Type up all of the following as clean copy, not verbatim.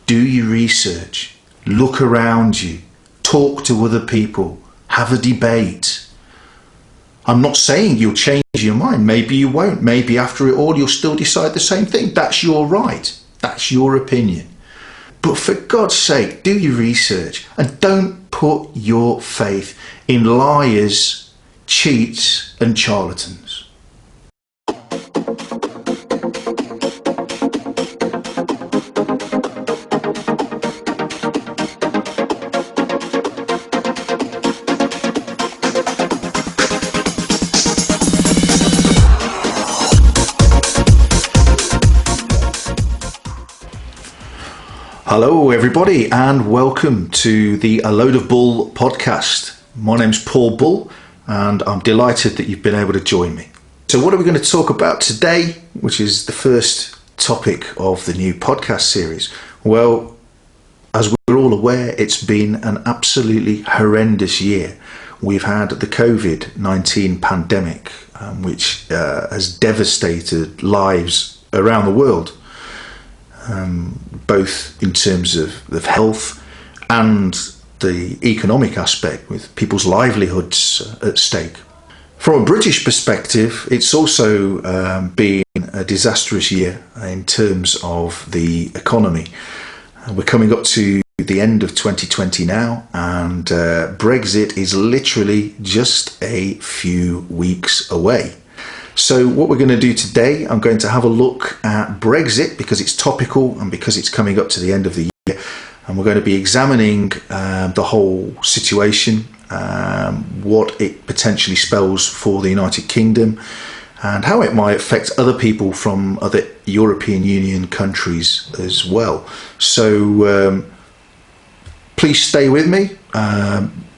do your research, look around you, talk to other people, have a debate. I'm not saying you'll change your mind. Maybe you won't. Maybe after it all, you'll still decide the same thing. That's your right. That's your opinion. But for God's sake, do your research and don't put your faith in liars, cheats and charlatans. Hello everybody and welcome to the A Load of Bull podcast. My name's Paul Bull and I'm delighted that you've been able to join me. So what are we going to talk about today, which is the first topic of the new podcast series? Well, as we're all aware, it's been an absolutely horrendous year. We've had the COVID-19 pandemic, which has devastated lives around the world. Both in terms of health and the economic aspect, with people's livelihoods at stake. From a British perspective, it's also been a disastrous year in terms of the economy. We're coming up to the end of 2020 now, and Brexit is literally just a few weeks away. So what we're going to do today, I'm going to have a look at Brexit because it's topical and because it's coming up to the end of the year. And we're going to be examining the whole situation, what it potentially spells for the United Kingdom and how it might affect other people from other European Union countries as well. So please stay with me.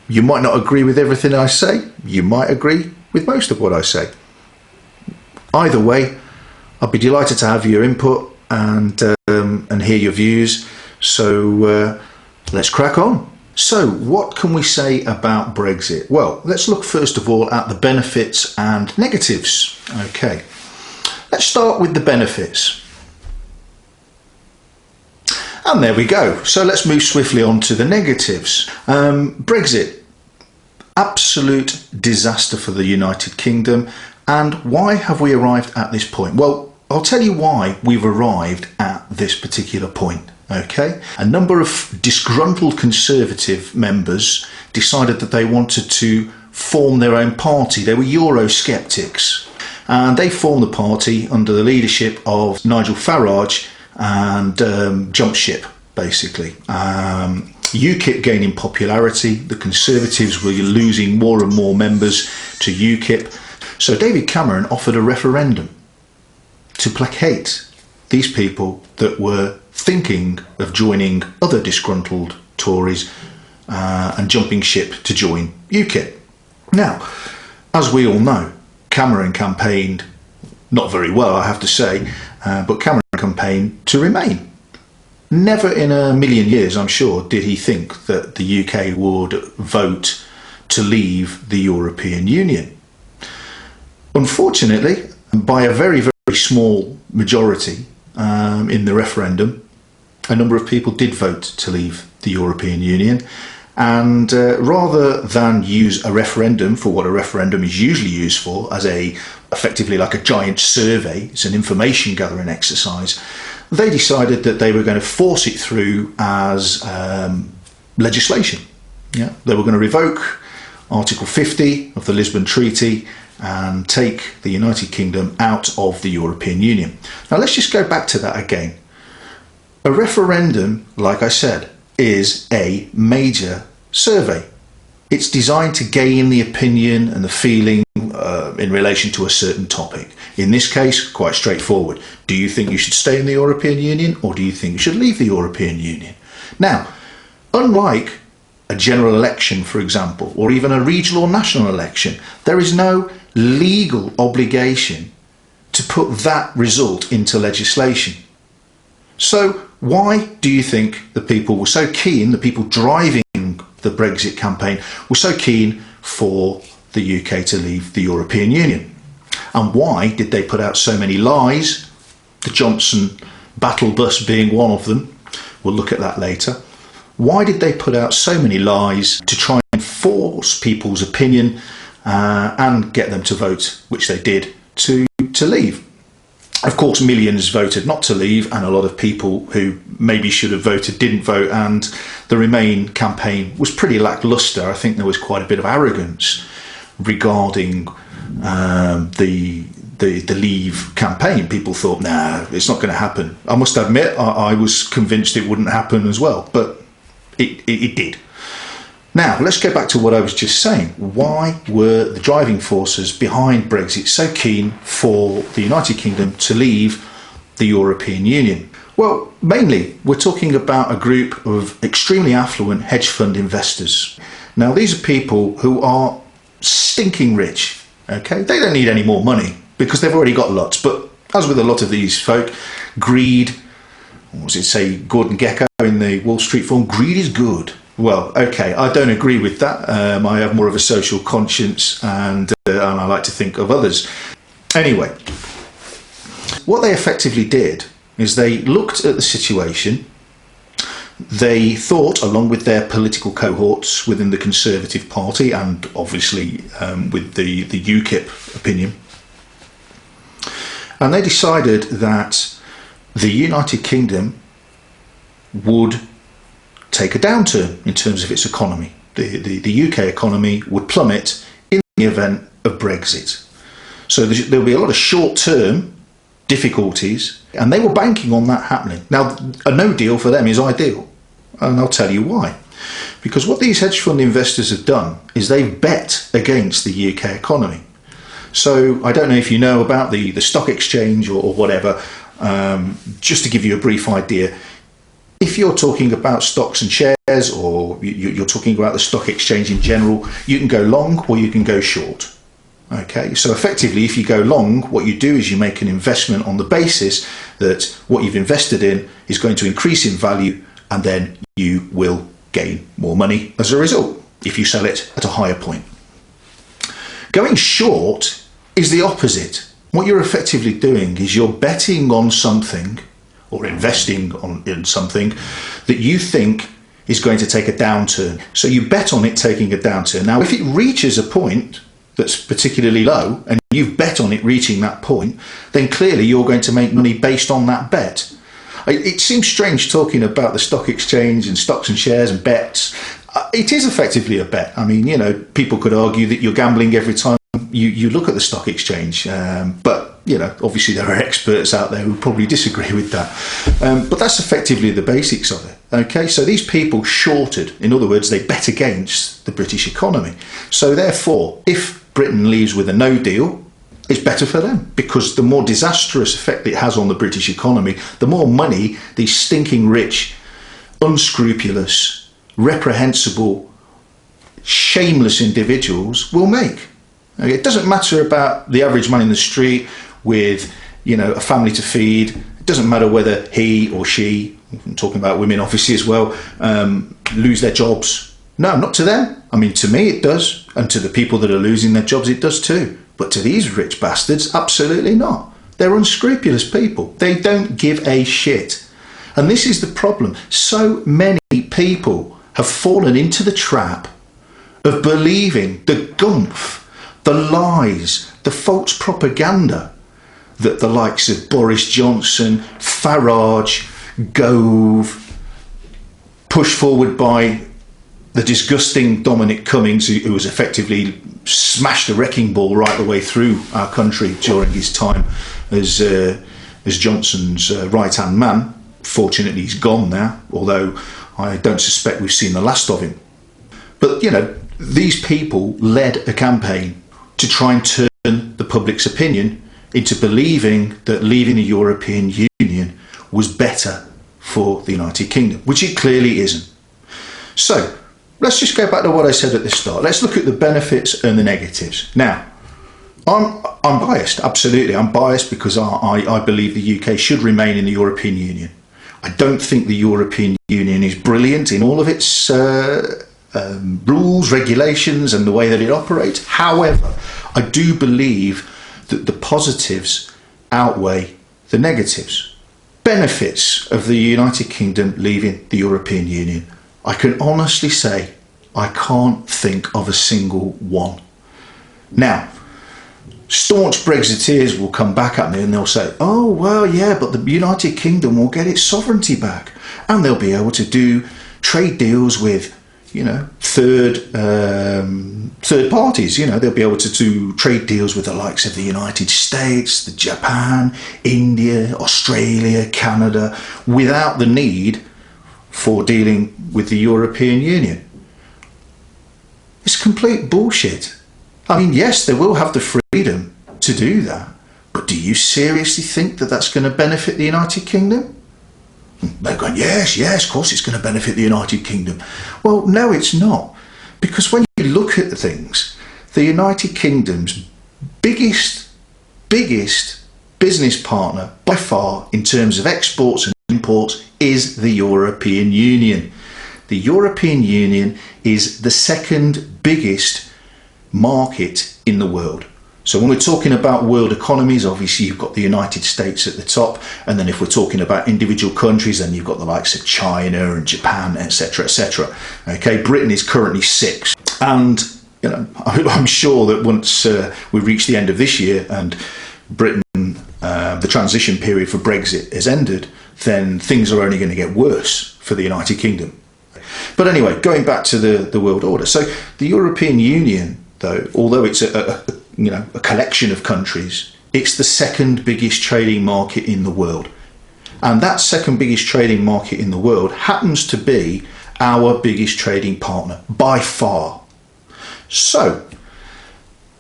You might not agree with everything I say. You might agree with most of what I say. Either way, I'll be delighted to have your input and hear your views. So let's crack on. So what can we say about Brexit? Well, let's look first of all at the benefits and negatives. Okay, let's start with the benefits. And there we go. So let's move swiftly on to the negatives. Brexit, absolute disaster for the United Kingdom. And why have we arrived at this point? Well, I'll tell you why we've arrived at this particular point, okay? A number of disgruntled Conservative members decided that they wanted to form their own party. They were Eurosceptics, and they formed the party under the leadership of Nigel Farage and jumped ship, basically. UKIP gaining popularity. The Conservatives were losing more and more members to UKIP. So David Cameron offered a referendum to placate these people that were thinking of joining other disgruntled Tories and jumping ship to join UKIP. Now, as we all know, Cameron campaigned not very well, I have to say, but Cameron campaigned to remain. Never in a million years, I'm sure, did he think that the UK would vote to leave the European Union. Unfortunately, by a very, very small majority in the referendum, a number of people did vote to leave the European Union. And rather than use a referendum for what a referendum is usually used for, as effectively like a giant survey, it's an information gathering exercise, they decided that they were going to force it through as legislation. Yeah, they were going to revoke Article 50 of the Lisbon Treaty and take the United Kingdom out of the European Union. Now let's just go back to that again. A referendum, like I said, is a major survey. It's designed to gain the opinion and the feeling in relation to a certain topic. In this case, quite straightforward. Do you think you should stay in the European Union, or do you think you should leave the European Union? Now, unlike a general election, for example, or even a regional or national election, there is no legal obligation to put that result into legislation. So why do you think the people were so keen, the people driving the Brexit campaign, were so keen for the UK to leave the European Union? And why did they put out so many lies, the Johnson battle bus being one of them, We'll look at that later. Why did they put out so many lies to try and force people's opinion and get them to vote, which they did, to leave? Of course, millions voted not to leave, and a lot of people who maybe should have voted didn't vote, and the Remain campaign was pretty lacklustre. I think there was quite a bit of arrogance regarding the Leave campaign. People thought, nah, it's not going to happen. I must admit, I was convinced it wouldn't happen as well, but it did. Now, let's go back to what I was just saying. Why were the driving forces behind Brexit so keen for the United Kingdom to leave the European Union? Well, mainly, we're talking about a group of extremely affluent hedge fund investors. Now, these are people who are stinking rich, okay? They don't need any more money because they've already got lots. But as with a lot of these folk, greed, what was it say, Gordon Gekko in the Wall Street Forum, greed is good. Well, okay, I don't agree with that. I have more of a social conscience, and I like to think of others. Anyway, what they effectively did is they looked at the situation. They thought, along with their political cohorts within the Conservative Party and obviously with the UKIP opinion, and they decided that the United Kingdom would take a downturn in terms of its economy. The UK economy would plummet in the event of Brexit. So there'll be a lot of short-term difficulties, and they were banking on that happening. Now, a no deal for them is ideal, and I'll tell you why. Because what these hedge fund investors have done is they've bet against the UK economy. So I don't know if you know about the stock exchange or whatever, just to give you a brief idea. If you're talking about stocks and shares, or you're talking about the stock exchange in general, you can go long or you can go short. Okay, so effectively, if you go long, what you do is you make an investment on the basis that what you've invested in is going to increase in value, and then you will gain more money as a result if you sell it at a higher point. Going short is the opposite. What you're effectively doing is you're betting on something, or investing in something that you think is going to take a downturn. So you bet on it taking a downturn. Now, if it reaches a point that's particularly low, and you've bet on it reaching that point, then clearly you're going to make money based on that bet. It seems strange talking about the stock exchange and stocks and shares and bets. It is effectively a bet. I mean, you know, people could argue that you're gambling every time you look at the stock exchange, but you know, obviously there are experts out there who probably disagree with that. But that's effectively the basics of it. Okay, so these people shorted. In other words, they bet against the British economy. So therefore, if Britain leaves with a no deal, it's better for them, because the more disastrous effect it has on the British economy, the more money these stinking rich, unscrupulous, reprehensible, shameless individuals will make. Okay, it doesn't matter about the average man in the street with, you know, a family to feed. It doesn't matter whether he or she, I'm talking about women obviously as well, lose their jobs. No, not to them. I mean, to me it does, and to the people that are losing their jobs it does too. But to these rich bastards, absolutely not. They're unscrupulous people. They don't give a shit. And this is the problem. So many people have fallen into the trap of believing the gumph, the lies, the false propaganda that the likes of Boris Johnson, Farage, Gove, pushed forward by the disgusting Dominic Cummings, who was effectively smashed a wrecking ball right the way through our country during his time as Johnson's right-hand man. Fortunately, he's gone now, although I don't suspect we've seen the last of him. But, you know, these people led a campaign to try and turn the public's opinion into believing that leaving the European Union was better for the United Kingdom, which it clearly isn't. So, let's just go back to what I said at the start. Let's look at the benefits and the negatives. Now, I'm biased, absolutely. I'm biased because I believe the UK should remain in the European Union. I don't think the European Union is brilliant in all of its rules, regulations and the way that it operates. However, I do believe that the positives outweigh the negatives. benefits of the United Kingdom leaving the European Union. I can honestly say I can't think of a single one. Now, staunch Brexiteers will come back at me and they'll say, oh, well, yeah, but the United Kingdom will get its sovereignty back and they'll be able to do trade deals with, you know, third parties. You know, they'll be able to do trade deals with the likes of the United States, the Japan, India, Australia, Canada, without the need for dealing with the European Union. It's complete bullshit. I mean, yes, they will have the freedom to do that, but do you seriously think that that's going to benefit the United Kingdom? They're going, yes, of course it's going to benefit the United Kingdom. Well, no, it's not. Because when you look at things, the United Kingdom's biggest business partner by far in terms of exports and imports is the European Union. The European Union is the second biggest market in the world. So when we're talking about world economies, obviously you've got the United States at the top, and then if we're talking about individual countries, then you've got the likes of China and Japan, etc., etc. Okay, Britain is currently 6th, and you know, I'm sure that once we reach the end of this year and Britain, the transition period for Brexit has ended, then things are only going to get worse for the United Kingdom. But anyway, going back to the world order. So the European Union, though, although it's a collection of countries, it's the second biggest trading market in the world. And that second biggest trading market in the world happens to be our biggest trading partner by far. So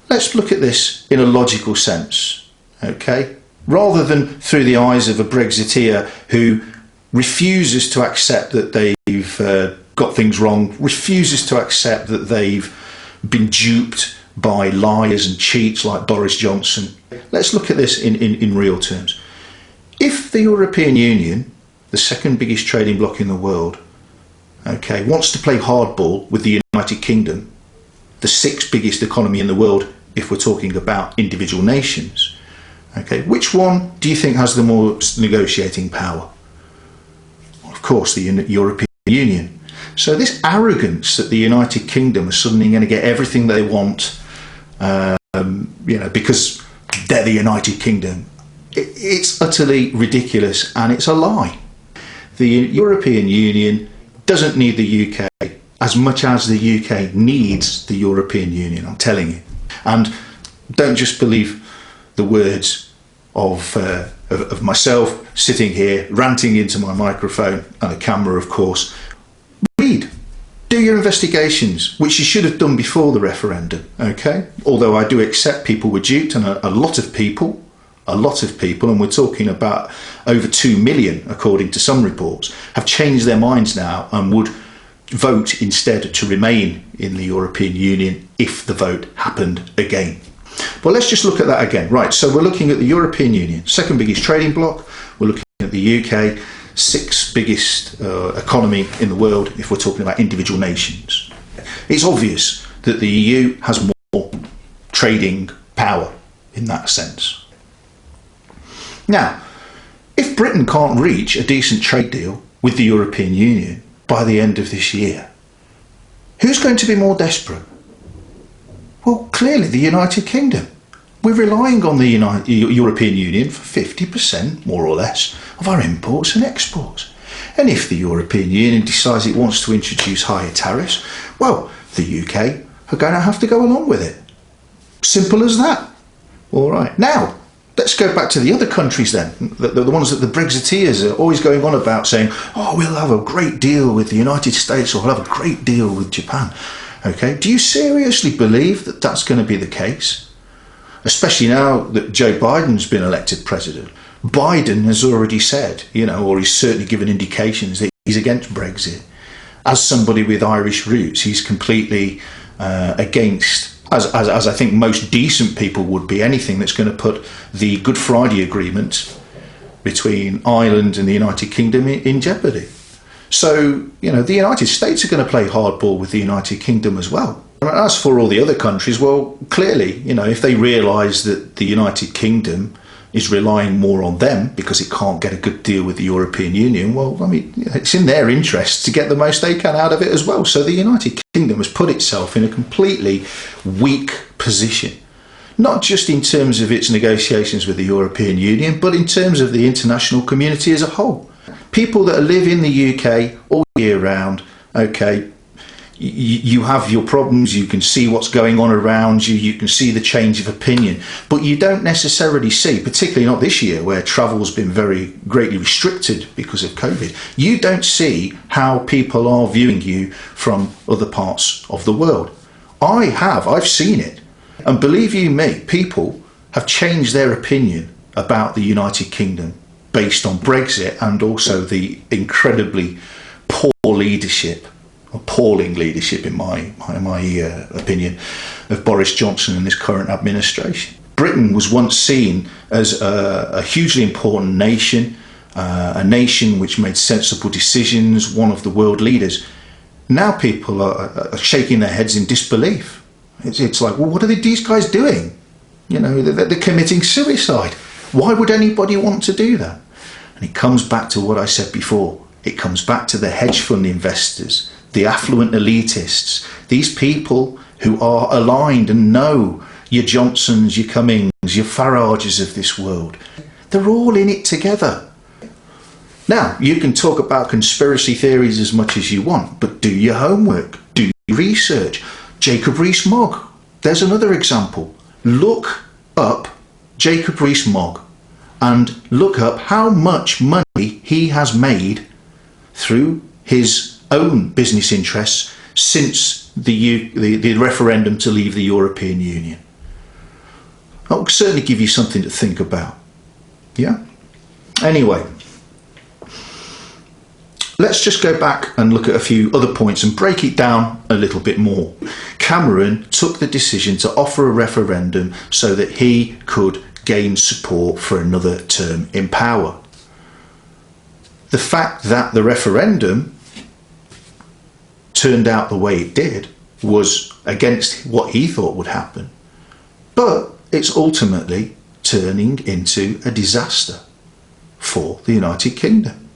let's look at this in a logical sense, okay? Rather than through the eyes of a Brexiteer who refuses to accept that they've got things wrong, refuses to accept that they've been duped by liars and cheats like Boris Johnson. Let's look at this in real terms. If the European Union, the second biggest trading bloc in the world, okay, wants to play hardball with the United Kingdom, the 6th biggest economy in the world if we're talking about individual nations, okay, which one do you think has the most negotiating power? Well, of course, the European Union. So this arrogance that the United Kingdom is suddenly going to get everything they want, because they're the United Kingdom, it's utterly ridiculous and it's a lie. The European Union doesn't need the UK as much as the UK needs the European Union, I'm telling you. And don't just believe the words of myself sitting here ranting into my microphone and a camera, of course. Read. Do your investigations, which you should have done before the referendum, okay? Although I do accept people were duped, and a lot of people, and we're talking about over 2 million, according to some reports, have changed their minds now and would vote instead to remain in the European Union if the vote happened again. But let's just look at that again. Right, so we're looking at the European Union, second biggest trading bloc. We're looking at the UK, 6th biggest economy in the world if we're talking about individual nations. It's obvious that the EU has more trading power in that sense. Now, if Britain can't reach a decent trade deal with the European Union by the end of this year, who's going to be more desperate? Well, clearly the United Kingdom. We're relying on the European Union for 50%, more or less, of our imports and exports. And if the European Union decides it wants to introduce higher tariffs, well, the UK are going to have to go along with it. Simple as that. All right. Now, let's go back to the other countries then, the ones that the Brexiteers are always going on about, saying, oh, we'll have a great deal with the United States or we'll have a great deal with Japan. Okay, do you seriously believe that that's going to be the case? Especially now that Joe Biden's been elected president. Biden has already said, or he's certainly given indications that he's against Brexit. As somebody with Irish roots, he's completely against, as I think most decent people would be, anything that's going to put the Good Friday Agreement between Ireland and the United Kingdom in jeopardy. So, the United States are going to play hardball with the United Kingdom as well. As for all the other countries, well, clearly, if they realise that the United Kingdom is relying more on them because it can't get a good deal with the European Union, well, I mean, it's in their interest to get the most they can out of it as well. So the United Kingdom has put itself in a completely weak position, not just in terms of its negotiations with the European Union, but in terms of the international community as a whole. People that live in the UK all year round, okay, you have your problems, you can see what's going on around you, you can see the change of opinion, but you don't necessarily see, particularly not this year where travel's been very greatly restricted because of COVID, you don't see how people are viewing you from other parts of the world. I've seen it, and believe you me, people have changed their opinion about the United Kingdom based on Brexit and also the incredibly poor leadership, appalling leadership in my opinion, of Boris Johnson and this current administration. Britain was once seen as a hugely important nation, a nation which made sensible decisions, one of the world leaders. Now people are shaking their heads in disbelief. It's like, well, what are these guys doing? You know, they're committing suicide. Why would anybody want to do that? And it comes back to what I said before. It comes back to the hedge fund investors, the affluent elitists, these people who are aligned and know your Johnsons, your Cummings, your Farages of this world. They're all in it together. Now, you can talk about conspiracy theories as much as you want, but do your homework, do your research. Jacob Rees-Mogg, there's another example. Look up Jacob Rees-Mogg and look up how much money he has made through his own business interests since the referendum to leave the European Union. That will certainly give you something to think about. Yeah? Anyway, let's just go back and look at a few other points and break it down a little bit more. Cameron took the decision to offer a referendum so that he could gain support for another term in power. The fact that the referendum turned out the way it did was against what he thought would happen, but it's ultimately turning into a disaster for the United Kingdom.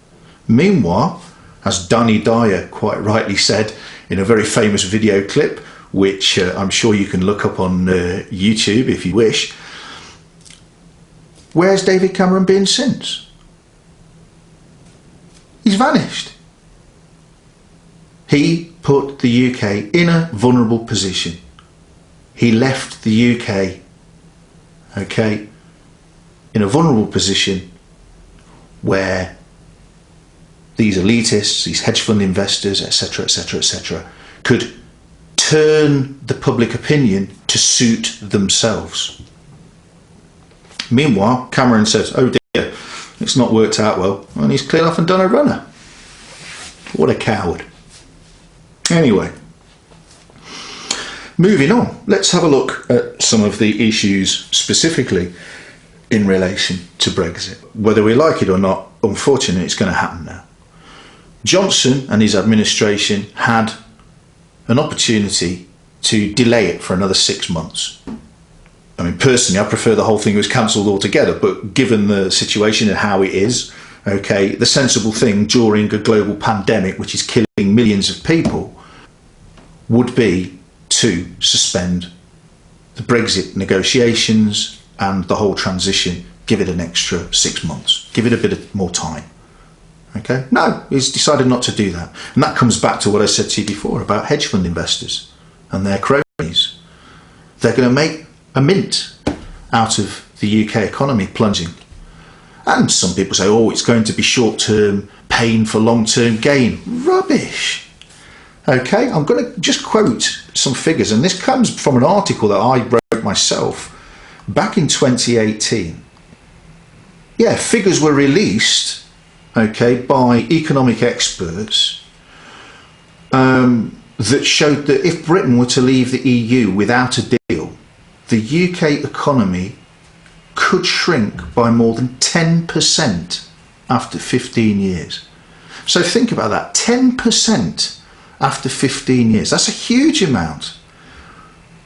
Meanwhile, as Danny Dyer quite rightly said in a very famous video clip, which I'm sure you can look up on YouTube if you wish, where's David Cameron been since? He's vanished. He put the UK in a vulnerable position. He left the UK, okay, in a vulnerable position where these elitists, these hedge fund investors, etc., etc., etc., could turn the public opinion to suit themselves. Meanwhile, Cameron says, oh dear, it's not worked out well, and he's cleared off and done a runner. What a coward. Anyway, moving on, let's have a look at some of the issues specifically in relation to Brexit. Whether we like it or not, unfortunately, it's going to happen now. Johnson and his administration had an opportunity to delay it for another 6 months. I mean, personally, I prefer the whole thing was cancelled altogether, but given the situation and how it is, okay, the sensible thing during a global pandemic, which is killing millions of people, would be to suspend the Brexit negotiations and the whole transition, give it an extra 6 months, give it a bit more time. Okay? No, he's decided not to do that. And that comes back to what I said to you before about hedge fund investors and their cronies. They're going to make a mint out of the UK economy plunging. And some people say, oh, it's going to be short-term pain for long-term gain. Rubbish. Okay, I'm going to just quote some figures, and this comes from an article that I wrote myself back in 2018. Yeah, figures were released, okay, by economic experts that showed that if Britain were to leave the EU without a deal, the UK economy could shrink by more than 10% after 15 years. So think about that, 10% after 15 years. That's a huge amount.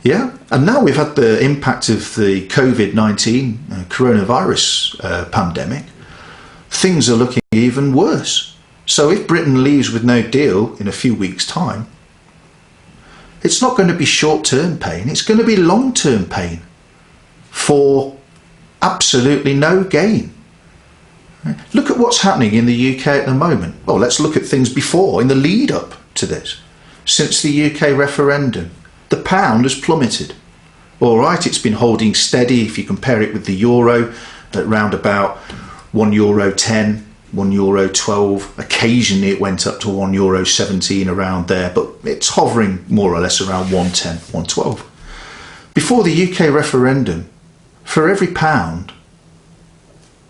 Yeah, and now we've had the impact of the COVID-19 coronavirus pandemic. Things are looking even worse. So if Britain leaves with no deal in a few weeks' time, it's not going to be short-term pain, it's going to be long-term pain for absolutely no gain. Look at what's happening in the UK at the moment. Well, let's look at things before, in the lead up to this. Since the UK referendum, the pound has plummeted. All right, it's been holding steady if you compare it with the euro at round about €1.10, €1.12. Occasionally it went up to €1.17 around there, but it's hovering more or less around 1.10, 1.12. Before the UK referendum, for every pound,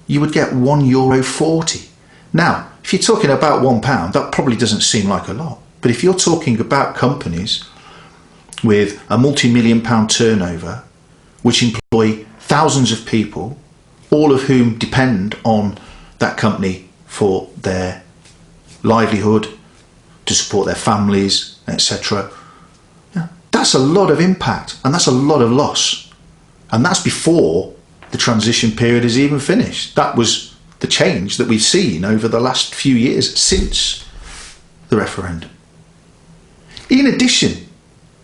you would get €1.40. Now, if you're talking about £1, that probably doesn't seem like a lot. But if you're talking about companies with a multi-million pound turnover, which employ thousands of people, all of whom depend on that company for their livelihood, to support their families, etc. Yeah, that's a lot of impact and that's a lot of loss. And that's before the transition period is even finished. That was the change that we've seen over the last few years since the referendum. In addition,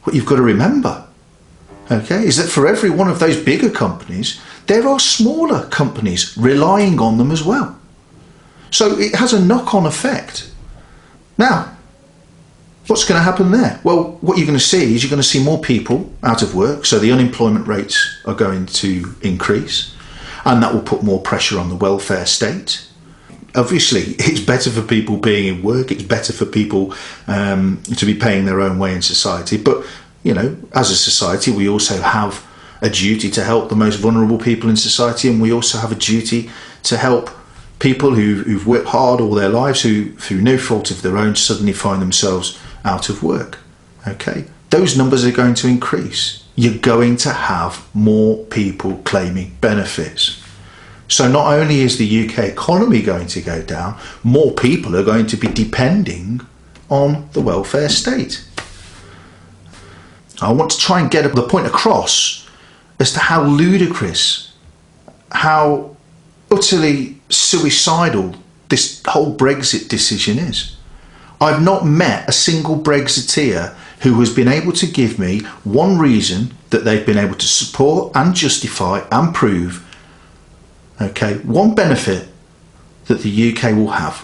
what you've got to remember, okay, is that for every one of those bigger companies, there are smaller companies relying on them as well. So it has a knock-on effect. Now, what's going to happen there? Well, what you're going to see is you're going to see more people out of work, so the unemployment rates are going to increase, and that will put more pressure on the welfare state. Obviously, it's better for people being in work, it's better for people to be paying their own way in society, but, you know, as a society, we also have a duty to help the most vulnerable people in society, and we also have a duty to help people who've worked hard all their lives, who, through no fault of their own, suddenly find themselves out of work. Okay, those numbers are going to increase. You're going to have more people claiming benefits. So not only is the UK economy going to go down, more people are going to be depending on the welfare state. I want to try and get the point across as to how ludicrous, how utterly suicidal this whole Brexit decision is. I've not met a single Brexiteer who has been able to give me one reason that they've been able to support and justify and prove, okay, one benefit that the UK will have.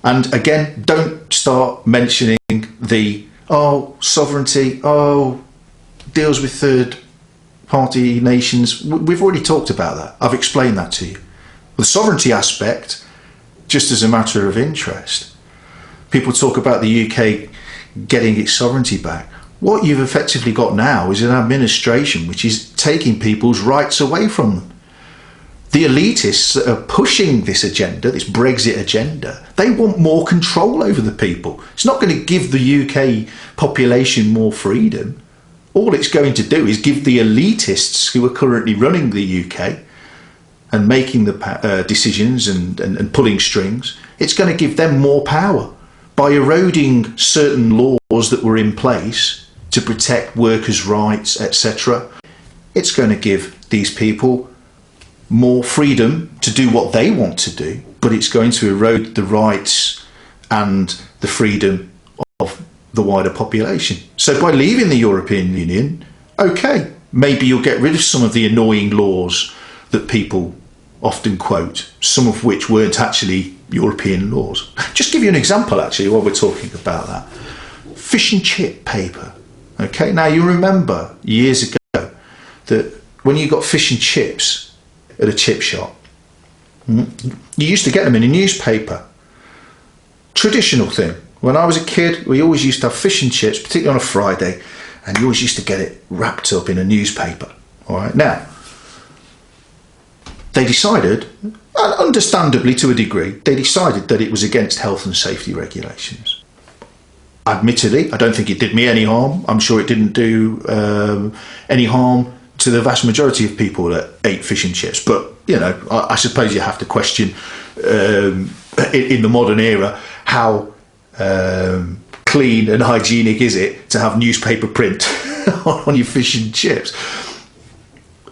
And again, don't start mentioning the, oh, sovereignty, oh, deals with third party nations. We've already talked about that. I've explained that to you. The sovereignty aspect, just as a matter of interest, people talk about the UK getting its sovereignty back. What you've effectively got now is an administration which is taking people's rights away from them. The elitists that are pushing this agenda, this Brexit agenda, they want more control over the people. It's not going to give the UK population more freedom. All it's going to do is give the elitists who are currently running the UK and making the decisions and pulling strings, it's going to give them more power by eroding certain laws that were in place to protect workers' rights, etc. It's going to give these people more freedom to do what they want to do, but it's going to erode the rights and the freedom of the wider population. So by leaving the European Union, okay, maybe you'll get rid of some of the annoying laws that people often quote, some of which weren't actually European laws. Just give you an example, actually, while we're talking about that. Fish and chip paper. Okay, now you remember years ago that when you got fish and chips at a chip shop, you used to get them in a newspaper. Traditional thing. When I was a kid, we always used to have fish and chips, particularly on a Friday, and you always used to get it wrapped up in a newspaper. All right, now, they decided, understandably to a degree, they decided that it was against health and safety regulations. Admittedly, I don't think it did me any harm. I'm sure it didn't do any harm to the vast majority of people that ate fish and chips. But, you know, I suppose you have to question, in the modern era, how clean and hygienic is it to have newspaper print on your fish and chips.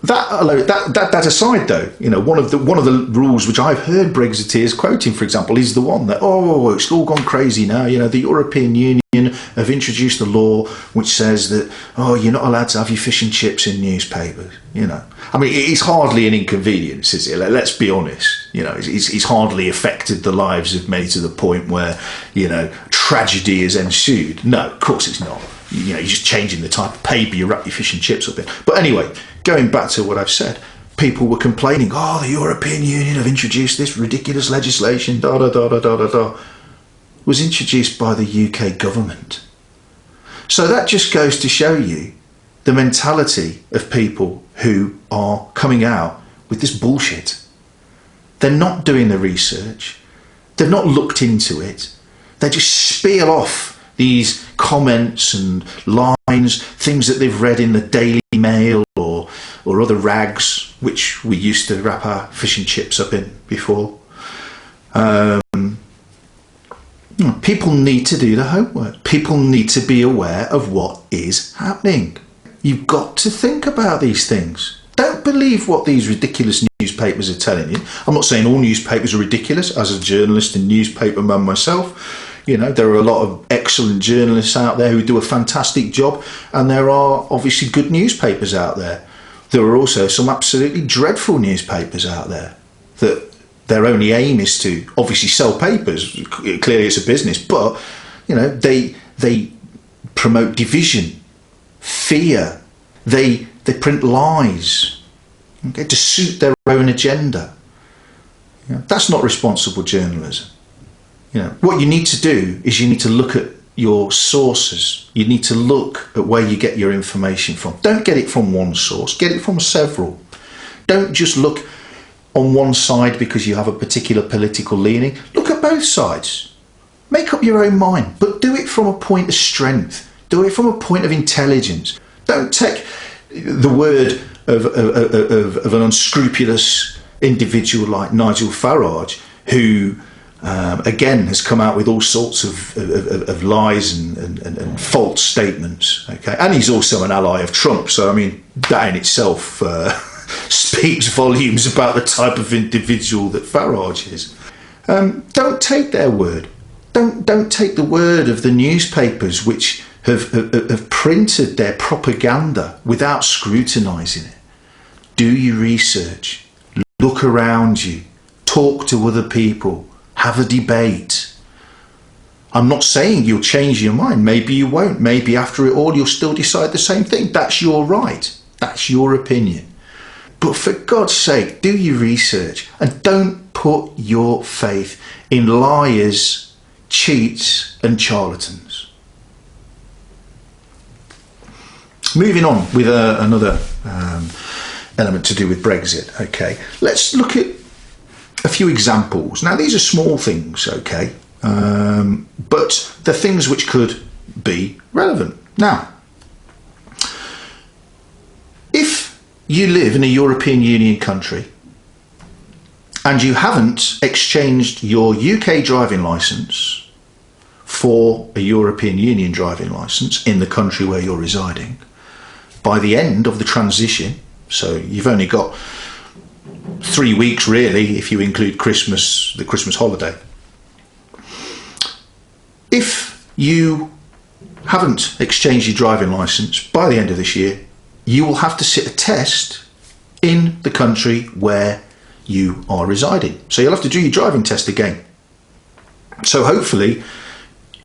That aside, though, one of the rules which I've heard Brexiteers quoting, for example, is the one that it's all gone crazy now. The European Union have introduced a law which says that you're not allowed to have your fish and chips in newspapers. I mean, it's hardly an inconvenience, is it? Let's be honest. It's hardly affected the lives of many to the point where tragedy has ensued. No, of course it's not. You're just changing the type of paper you wrap your fish and chips up in. But anyway, going back to what I've said, people were complaining, the European Union have introduced this ridiculous legislation, was introduced by the UK government. So that just goes to show you the mentality of people who are coming out with this bullshit. They're not doing the research. They've not looked into it. They just spiel off these comments and lines, things that they've read in the Daily Mail or other rags, which we used to wrap our fish and chips up in before. People need to do the homework. People need to be aware of what is happening. You've got to think about these things. Don't believe what these ridiculous newspapers are telling you. I'm not saying all newspapers are ridiculous. As a journalist and newspaperman myself, there are a lot of excellent journalists out there who do a fantastic job, and there are obviously good newspapers out there. There are also some absolutely dreadful newspapers out there that their only aim is to obviously sell papers. Clearly it's a business, but they promote division, fear. They print lies, to suit their own agenda. That's not responsible journalism. What you need to do is you need to look at your sources. You need to look at where you get your information from. Don't get it from one source, get it from several. Don't just look on one side because you have a particular political leaning. Look at both sides. Make up your own mind, but do it from a point of strength. Do it from a point of intelligence. Don't take the word of an unscrupulous individual like Nigel Farage, who again has come out with all sorts of lies and false statements. Okay, and he's also an ally of Trump. So I mean, that in itself speaks volumes about the type of individual that Farage is. Don't take their word. Don't take the word of the newspapers which have printed their propaganda without scrutinising it. Do your research. Look around you. Talk to other people. Have a debate. I'm not saying you'll change your mind. Maybe you won't. Maybe after it all you'll still decide the same thing. That's your right. That's your opinion. But for God's sake, do your research and don't put your faith in liars, cheats and charlatans. Moving on with another element to do with Brexit. Okay, let's look at a few examples. Now, these are small things, okay, but they're things which could be relevant. Now, if you live in a European Union country and you haven't exchanged your UK driving licence for a European Union driving licence in the country where you're residing, by the end of the transition, so you've only got 3 weeks really if you include Christmas, the Christmas holiday. If you haven't exchanged your driving licence by the end of this year, you will have to sit a test in the country where you are residing. So you'll have to do your driving test again. So hopefully,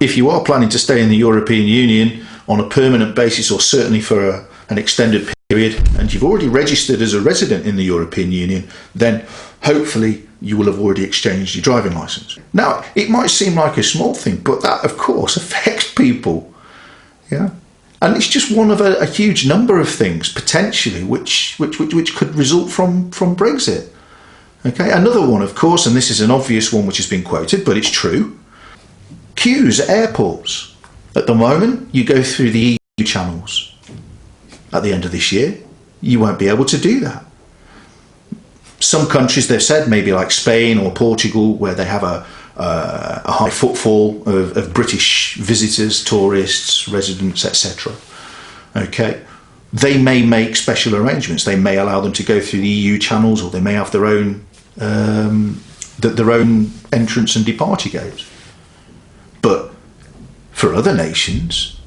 if you are planning to stay in the European Union on a permanent basis, or certainly for an extended period, and you've already registered as a resident in the European Union, then hopefully you will have already exchanged your driving licence. Now, it might seem like a small thing, but that of course affects people. Yeah. And it's just one of a huge number of things potentially which could result from Brexit. Okay, another one, of course, and this is an obvious one which has been quoted, but it's true. Queues at airports. At the moment, you go through the EU channels. At the end of this year, you won't be able to do that. Some countries, they've said, maybe like Spain or Portugal, where they have a high footfall of British visitors, tourists, residents, etc. Okay, they may make special arrangements. They may allow them to go through the EU channels, or they may have their own entrance and departure gates. But for other nations,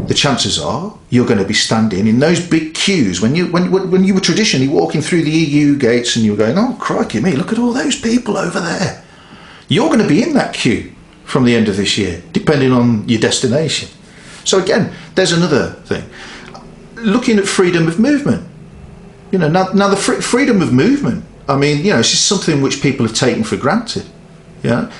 the chances are you're going to be standing in those big queues when you were traditionally walking through the EU gates, and you were going, "Oh crikey me, look at all those people over there." You're going to be in that queue from the end of this year, depending on your destination. So again, there's another thing. Looking at freedom of movement. Now the freedom of movement, I mean, it's just something which people have taken for granted.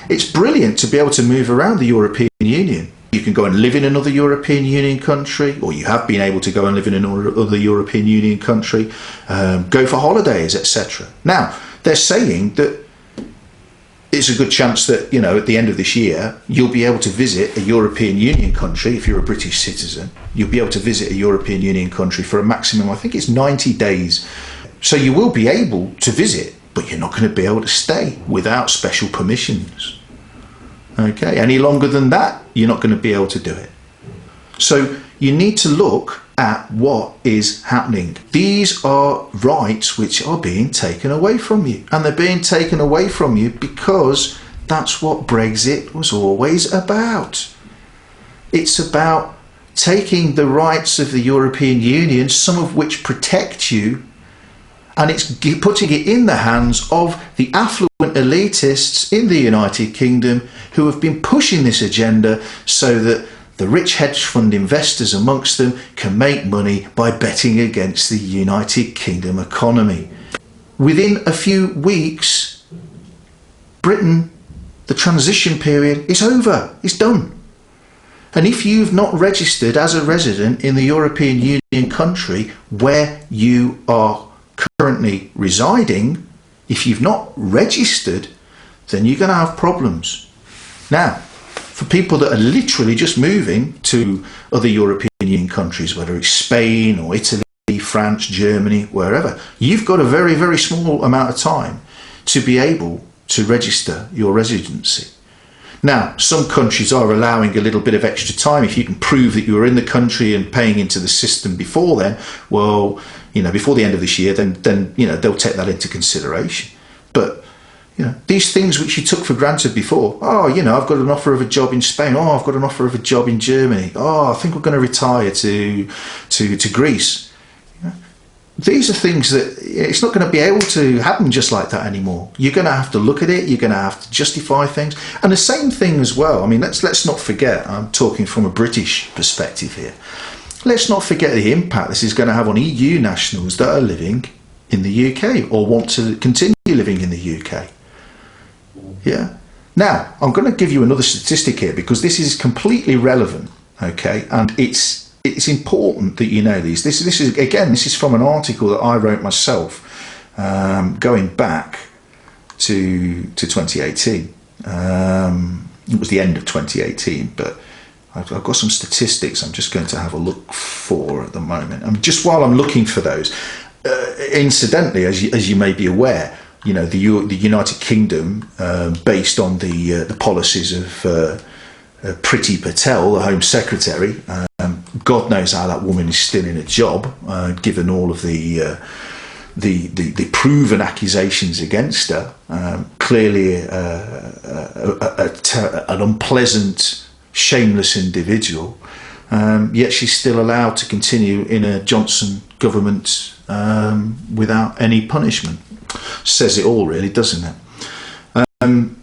It's brilliant to be able to move around the European Union. You can go and live in another European Union country, or you have been able to go and live in another European Union country, go for holidays, etc. Now, they're saying that it's a good chance that, at the end of this year, you'll be able to visit a European Union country. If you're a British citizen, you'll be able to visit a European Union country for a maximum, I think it's 90 days. So you will be able to visit, but you're not going to be able to stay without special permissions. Okay, any longer than that, you're not going to be able to do it. So you need to look at what is happening. These are rights which are being taken away from you, and they're being taken away from you because that's what Brexit was always about. It's about taking the rights of the European Union, some of which protect you, and it's putting it in the hands of the affluent elitists in the United Kingdom who have been pushing this agenda so that the rich hedge fund investors amongst them can make money by betting against the United Kingdom economy. Within a few weeks, Britain, the transition period is over, it's done. And if you've not registered as a resident in the European Union country where you are currently residing, if you've not registered, then you're going to have problems. Now, for people that are literally just moving to other European Union countries, whether it's Spain or Italy, France, Germany, wherever, you've got a very, very small amount of time to be able to register your residency. Now, some countries are allowing a little bit of extra time. If you can prove that you were in the country and paying into the system before then, well, before the end of this year, then they'll take that into consideration. But these things which you took for granted before, I've got an offer of a job in Spain, I've got an offer of a job in Germany, I think we're going to retire to Greece. These are things that it's not going to be able to happen just like that anymore. You're going to have to look at it, you're going to have to justify things. And the same thing as well, I mean, let's not forget, I'm talking from a British perspective here, let's not forget the impact this is going to have on EU nationals that are living in the UK or want to continue living in the UK. Yeah. Now, I'm going to give you another statistic here because this is completely relevant, okay? And it's important that you know these. This is from an article that I wrote myself, going back to 2018. It was the end of 2018, but I've got some statistics I'm just going to have a look for at the moment. And just while I'm looking for those, incidentally, as you may be aware, the United Kingdom, based on the policies of Priti Patel, the Home Secretary, God knows how that woman is still in a job, given all of the proven accusations against her. Clearly, an unpleasant, shameless individual. Yet she's still allowed to continue in a Johnson government without any punishment. Says it all, really, doesn't it?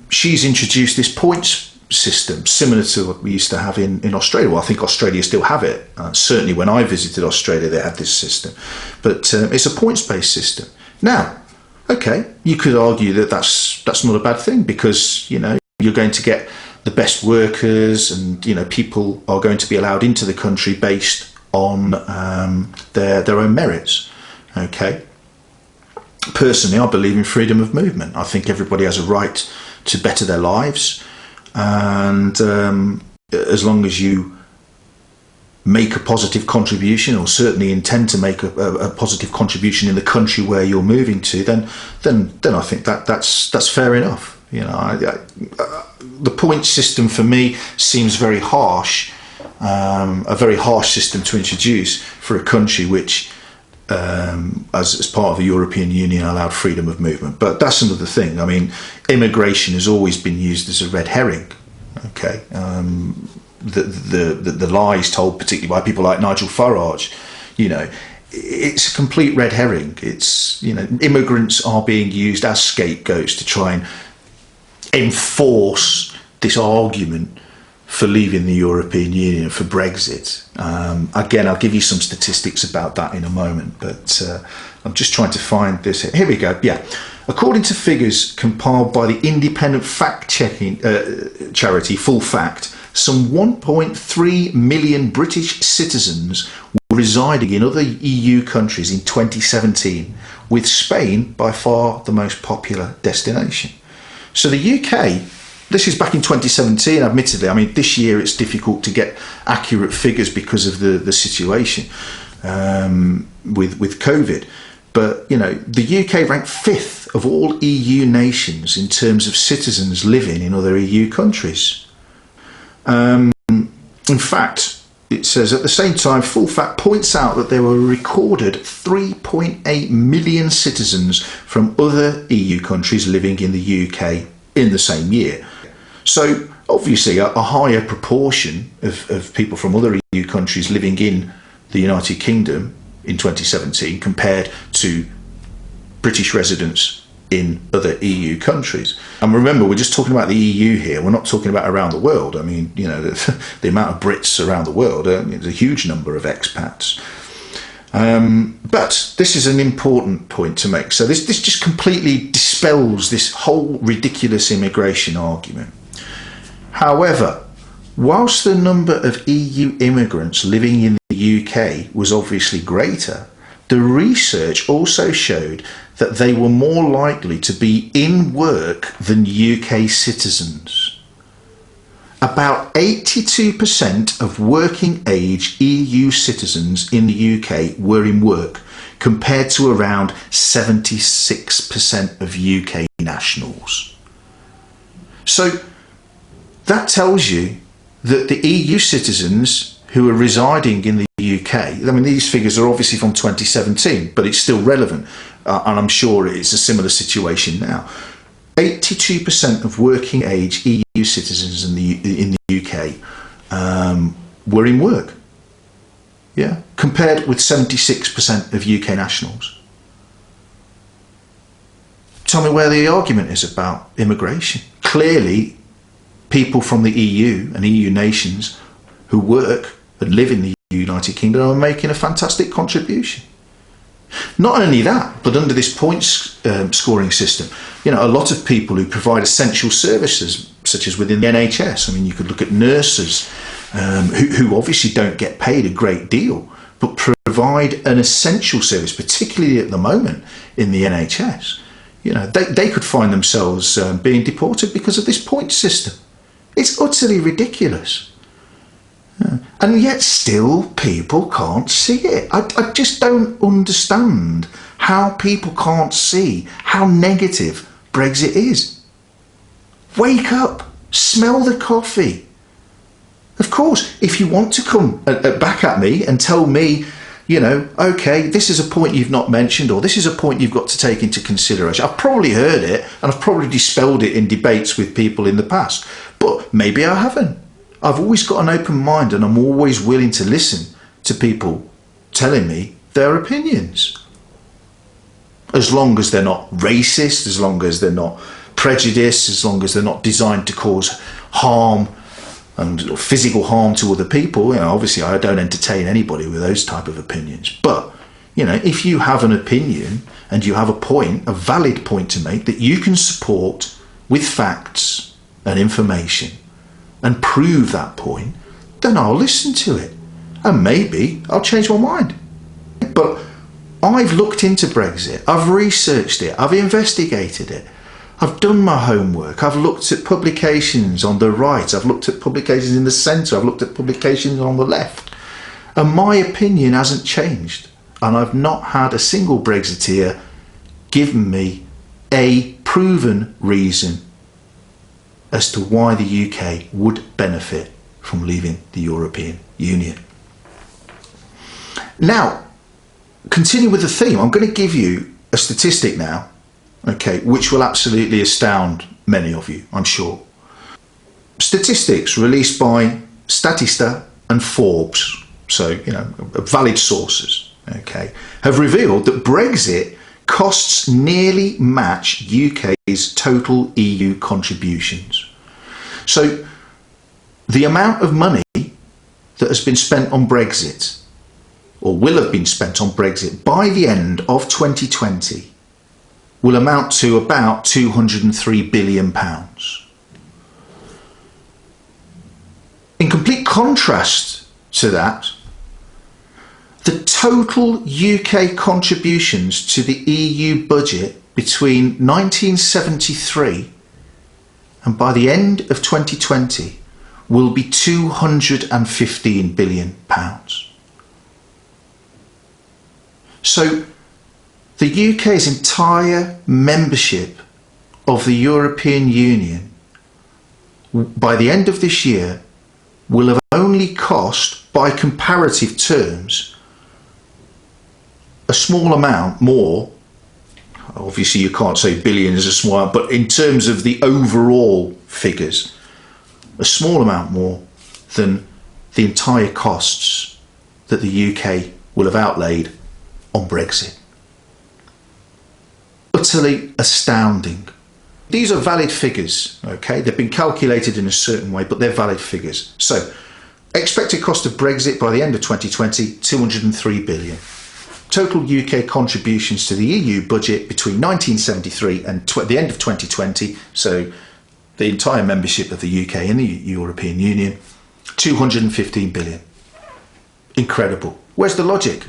She's introduced this points system similar to what we used to have in Australia. Well, I think Australia still have it. Certainly when I visited Australia, they had this system. But it's a points-based system. Now, okay, you could argue that that's not a bad thing because, you're going to get the best workers and, people are going to be allowed into the country based on their own merits. Okay. Personally, I believe in freedom of movement. I think everybody has a right to better their lives, and as long as you make a positive contribution, or certainly intend to make a positive contribution in the country where you're moving to, then I think that's fair enough. The point system for me seems very harsh, a very harsh system to introduce for a country which, as part of the European Union, allowed freedom of movement. But that's another thing. I mean, immigration has always been used as a red herring. Okay, the lies told, particularly by people like Nigel Farage, it's a complete red herring. It's, immigrants are being used as scapegoats to try and enforce this argument for leaving the European Union, for Brexit. Again, I'll give you some statistics about that in a moment, but I'm just trying to find this. Here we go. Yeah. According to figures compiled by the independent fact-checking charity Full Fact, some 1.3 million British citizens were residing in other EU countries in 2017, with Spain by far the most popular destination. So the UK, this is back in 2017, admittedly. I mean, this year it's difficult to get accurate figures because of the situation with COVID. But, the UK ranked 5th of all EU nations in terms of citizens living in other EU countries. In fact, it says at the same time, Full Fact points out that there were recorded 3.8 million citizens from other EU countries living in the UK in the same year. So obviously a higher proportion of people from other EU countries living in the United Kingdom in 2017 compared to British residents in other EU countries. And remember, we're just talking about the EU here. We're not talking about around the world. I mean, the amount of Brits around the world, there's a huge number of expats. But this is an important point to make. So this just completely dispels this whole ridiculous immigration argument. However, whilst the number of EU immigrants living in the UK was obviously greater, the research also showed that they were more likely to be in work than UK citizens. About 82% of working age EU citizens in the UK were in work, compared to around 76% of UK nationals. So that tells you that the EU citizens who are residing in the UK, I mean, these figures are obviously from 2017, but it's still relevant, and I'm sure it's a similar situation now. 82% of working age EU citizens in the UK were in work, yeah, compared with 76% of UK nationals. Tell me where the argument is about immigration. Clearly, people from the EU and EU nations who work and live in the United Kingdom are making a fantastic contribution. Not only that, but under this points scoring system, a lot of people who provide essential services, such as within the NHS. I mean, you could look at nurses who obviously don't get paid a great deal, but provide an essential service, particularly at the moment in the NHS. They could find themselves being deported because of this points system. It's utterly ridiculous. And yet still people can't see it. I just don't understand how people can't see how negative Brexit is. Wake up, smell the coffee. Of course, if you want to come back at me and tell me, okay, this is a point you've not mentioned, or this is a point you've got to take into consideration. I've probably heard it, and I've probably dispelled it in debates with people in the past, but maybe I haven't. I've always got an open mind, and I'm always willing to listen to people telling me their opinions. As long as they're not racist, as long as they're not prejudiced, as long as they're not designed to cause harm and physical harm to other people. Obviously I don't entertain anybody with those type of opinions. But, if you have an opinion and you have a valid point to make that you can support with facts and information, and prove that point, then I'll listen to it. And maybe I'll change my mind. But I've looked into Brexit, I've researched it, I've investigated it, I've done my homework, I've looked at publications on the right, I've looked at publications in the centre, I've looked at publications on the left, and my opinion hasn't changed. And I've not had a single Brexiteer given me a proven reason as to why the UK would benefit from leaving the European Union. Now, continue with the theme. I'm going to give you a statistic now, okay, which will absolutely astound many of you, I'm sure. Statistics released by Statista and Forbes, so, valid sources, okay, have revealed that Brexit costs nearly match UK's total EU contributions. So the amount of money that has been spent on Brexit, or will have been spent on Brexit by the end of 2020, will amount to about £203 billion. In complete contrast to that, the total UK contributions to the EU budget between 1973 and by the end of 2020 will be £215 billion. So the UK's entire membership of the European Union by the end of this year will have only cost, by comparative terms, a small amount more. Obviously you can't say billions is a small amount, but in terms of the overall figures, a small amount more than the entire costs that the UK will have outlaid on Brexit. Utterly astounding. These are valid figures, okay? They've been calculated in a certain way, but they're valid figures. So, expected cost of Brexit by the end of 2020, 203 billion. Total UK contributions to the EU budget between 1973 and the end of 2020, so the entire membership of the UK in the European Union, 215 billion. Incredible. Where's the logic?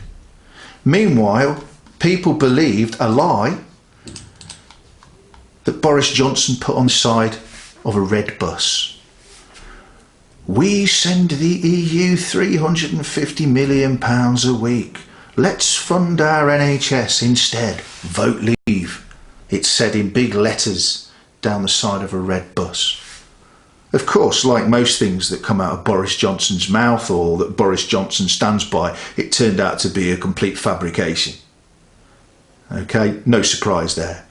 Meanwhile, people believed a lie that Boris Johnson put on the side of a red bus. We send the EU £350 million a week. Let's fund our NHS instead. Vote leave. It said in big letters down the side of a red bus. Of course, like most things that come out of Boris Johnson's mouth or that Boris Johnson stands by, it turned out to be a complete fabrication. Okay, no surprise there.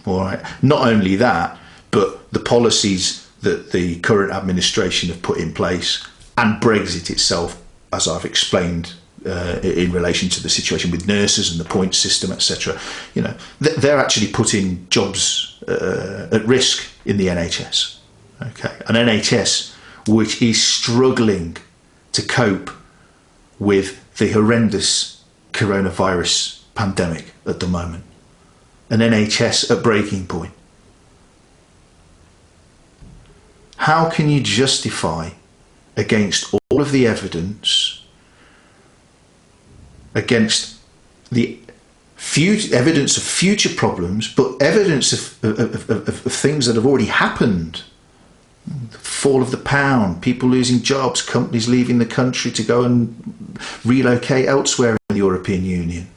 All right. Not only that, but the policies that the current administration have put in place and Brexit itself, as I've explained in relation to the situation with nurses and the point system, etc., they're actually putting jobs at risk in the NHS. Okay, an NHS which is struggling to cope with the horrendous coronavirus pandemic at the moment. An NHS at breaking point. How can you justify, against all of the evidence, against the evidence of future problems, but evidence of things that have already happened, the fall of the pound, people losing jobs, companies leaving the country to go and relocate elsewhere in the European Union,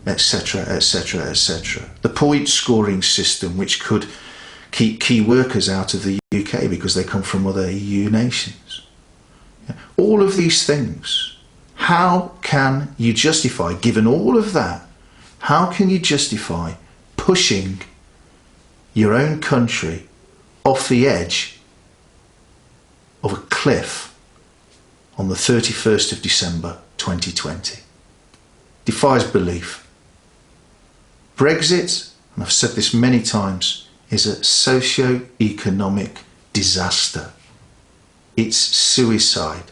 etc., etc., etc. The point scoring system, which could keep key workers out of the UK because they come from other EU nations. All of these things, how can you justify, given all of that, how can you justify pushing your own country off the edge of a cliff on the 31st of December 2020? Defies belief. Brexit, and I've said this many times, is a socio-economic disaster. It's suicide.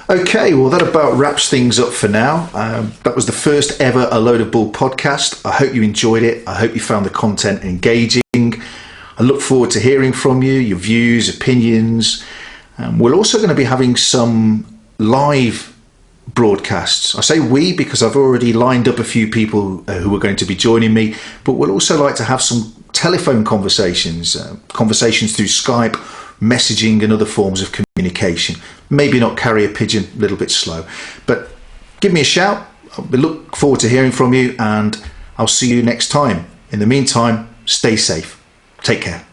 Okay, well that about wraps things up for now. That was the first ever A Load of Bull podcast. I hope you enjoyed it. I hope you found the content engaging. I look forward to hearing from you, your views, opinions. We're also going to be having some live broadcasts. I say we because I've already lined up a few people who are going to be joining me, but we'll also like to have some telephone conversations, conversations through Skype, messaging and other forms of communication. Maybe not carrier pigeon, a little bit slow, but give me a shout. I look forward to hearing from you and I'll see you next time. In the meantime, stay safe. Take care.